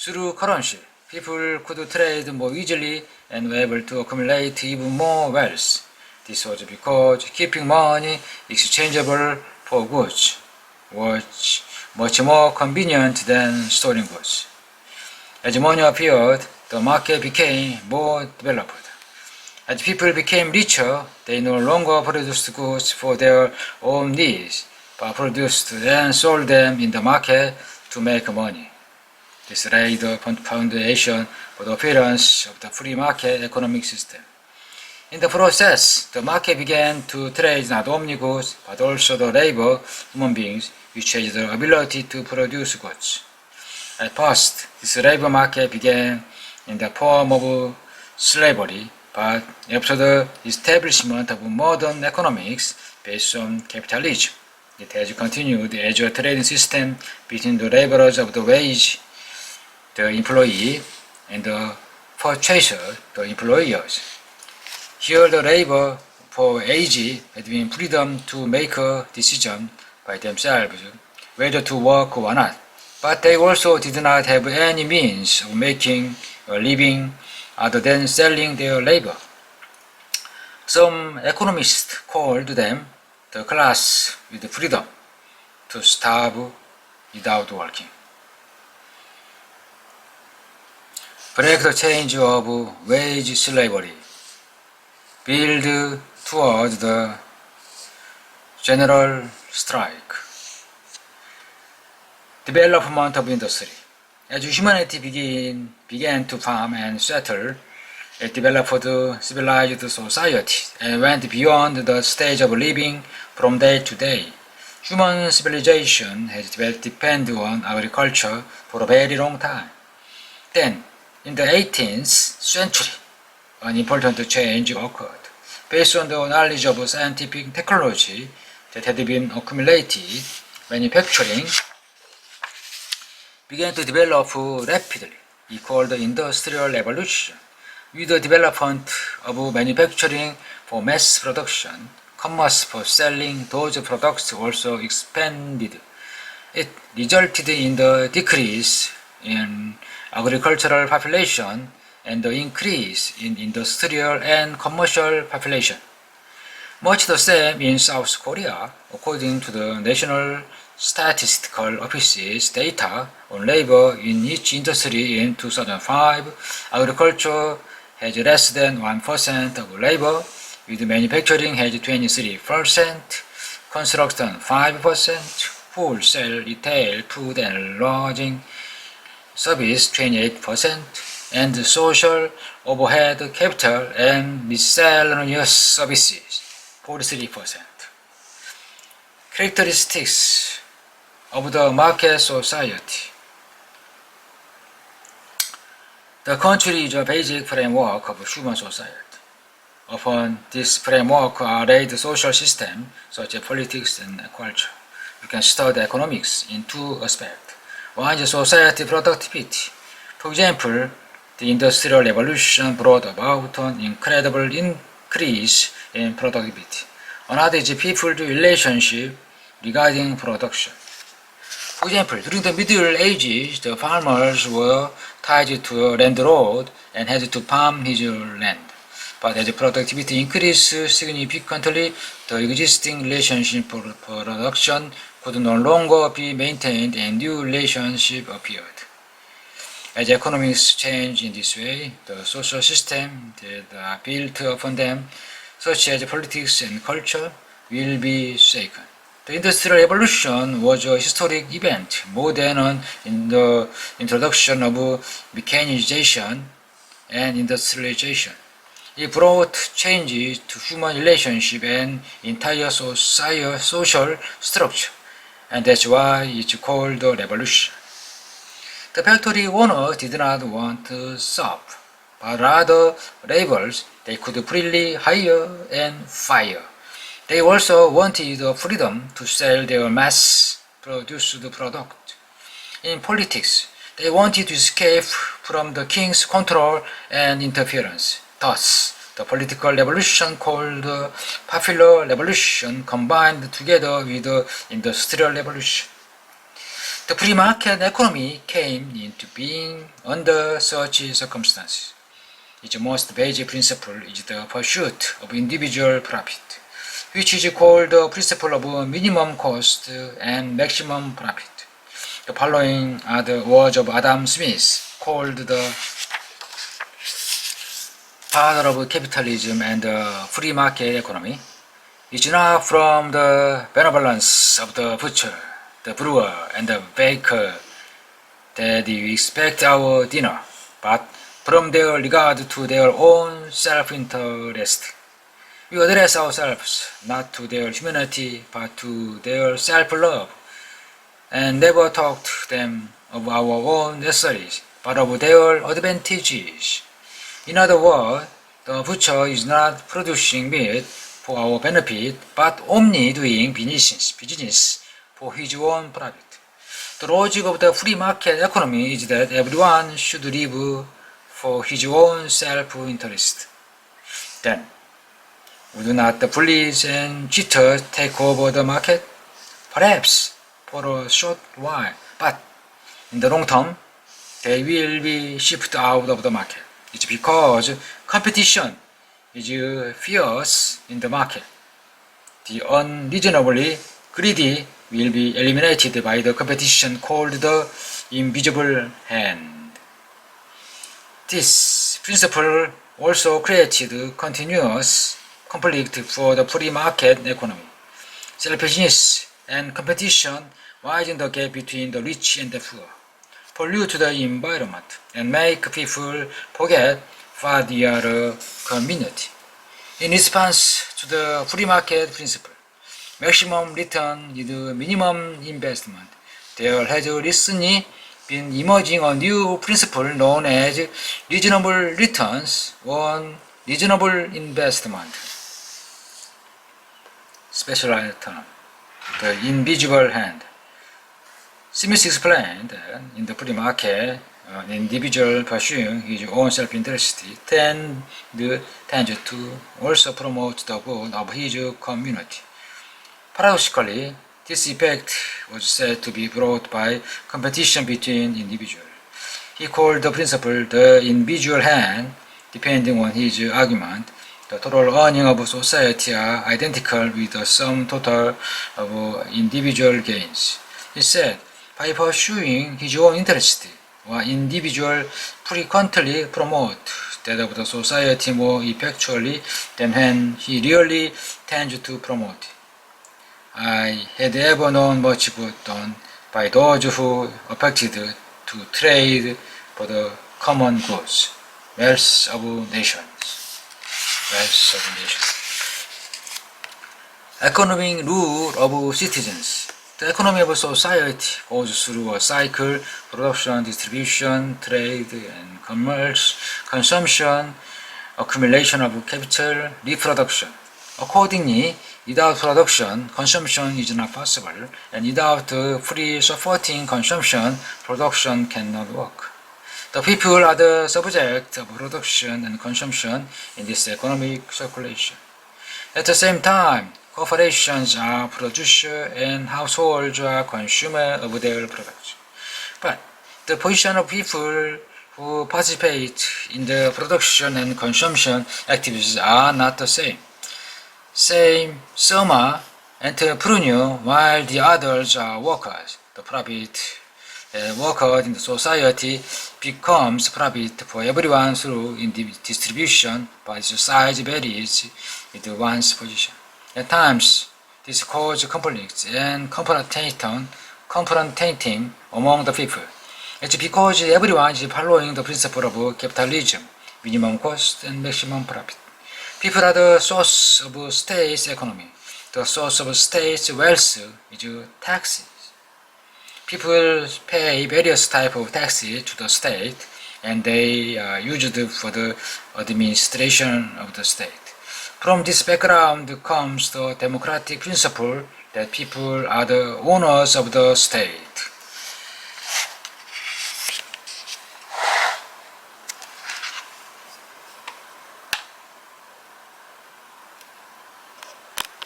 Through currency, people could trade more easily and were able to accumulate even more wealth. This was because keeping money exchangeable for goods was much more convenient than storing goods. As money appeared, the market became more developed. As people became richer, they no longer produced goods for their own needs, but produced and sold them in the market to make money. This laid the foundation for the appearance of the free market economic system. In the process, the market began to trade not only goods, but also the labor, human beings, which has the ability to produce goods. At first, this labor market began in the form of slavery, but after the establishment of modern economics based on capitalism, it has continued as a trading system between the laborers of the wage, the employee, and the purchaser, the employers. Here the labor for age had been freedom to make a decision by themselves whether to work or not, but they also did not have any means of making a living other than selling their labor. Some economists called them the class with freedom to starve without working. Break the change of wage slavery. Build towards the general strike. Development of industry. As humanity began to farm and settle, it developed civilized society and went beyond the stage of living from day to day. Human civilization has depended on agriculture for a very long time. Then, in the 18th century, an important change occurred. Based on the knowledge of scientific technology that had been accumulated, manufacturing began to develop rapidly. We called the Industrial Revolution. With the development of manufacturing for mass production, commerce for selling those products also expanded. It resulted in the decrease in agricultural population and the increase in industrial and commercial population. Much the same in South Korea, according to the National Statistical Office's data on labor in each industry in 2005, agriculture has less than 1% of labor, with manufacturing has 23%, construction 5%, wholesale, retail, food and lodging service 28%, and social, overhead, capital, and miscellaneous services 43%. Characteristics of the market society. The country is a basic framework of human society. Upon this framework are laid social systems such as politics and culture. You can study economics in two aspects. One is society productivity. For example, the Industrial Revolution brought about an incredible increase in productivity. Another is people's relationship regarding production. For example, during the Middle Ages, the farmers were tied to a landlord and had to farm his land. But as productivity increased significantly, the existing relationship for production could no longer be maintained and new relationship appeared. As economics change in this way, the social system that are built upon them, such as politics and culture, will be shaken. The Industrial Revolution was a historic event more than the introduction of mechanization and industrialization. It brought changes to human relationship and entire social structure, and that's why it's called a revolution. The factory owner did not want to serve, but rather laborers they could freely hire and fire. They also wanted the freedom to sell their mass-produced product. In politics, they wanted to escape from the king's control and interference. Thus, the political revolution called the Popular Revolution combined together with the Industrial Revolution. The The free market economy came into being under such circumstances. Its most basic principle is the pursuit of individual profit, which is called the principle of minimum cost and maximum profit. The following are the words of Adam Smith, called the father of capitalism and the free market economy. It's not from the benevolence of the butcher, the brewer, and the baker that we expect our dinner, but from their regard to their own self-interest. We address ourselves not to their humanity, but to their self-love, and never talk to them of our own necessities, but of their advantages. In other words, the butcher is not producing meat for our benefit, but only doing business for his own profit. The logic of the free market economy is that everyone should live for his own self-interest. Then, would not the bullies and cheaters take over the market? Perhaps for a short while, but in the long term, they will be shifted out of the market. It's because competition is fierce in the market. The unreasonably greedy will be eliminated by the competition called the invisible hand. This principle also created continuous conflict for the free market economy. Selfishness and competition widen the gap between the rich and the poor, pollute the environment, and make people forget what they are a community. In response to the free market principle, maximum return is minimum investment. There has recently been emerging a new principle known as reasonable returns on reasonable investment. Specialized term, the invisible hand. Smith explained that in the free market, an individual pursuing his own self-interest tends to also promote the good of his community. Paradoxically, this effect was said to be brought by competition between individuals. He called the principle the invisible hand. Depending on his argument, the total earnings of society are identical with the sum total of individual gains. He said, by pursuing his own interest, one individual frequently promotes that of the society more effectually than when he really tends to promote it. I had ever known much good done by those who affected to trade for the common goods, wealth of nations. Economic rule of citizens. The economy of society goes through a cycle: production, distribution, trade and commerce, consumption, accumulation of capital, reproduction. Accordingly, without production, consumption is not possible, and without free supporting consumption, production cannot work. The people are the subject of production and consumption in this economic circulation. At the same time, corporations are producers and households are consumers of their products. But the position of people who participate in the production and consumption activities are not the same. Some are entrepreneurs while the others are workers. The profit workers in the society becomes profit for everyone through distribution, but its size varies with one's position. At times, this causes conflicts and confronting among the people. It's because everyone is following the principle of capitalism, minimum cost and maximum profit. People are the source of state's economy. The source of state's wealth is taxes. People pay various types of taxes to the state, and they are used for the administration of the state. From this background comes the democratic principle that people are the owners of the state.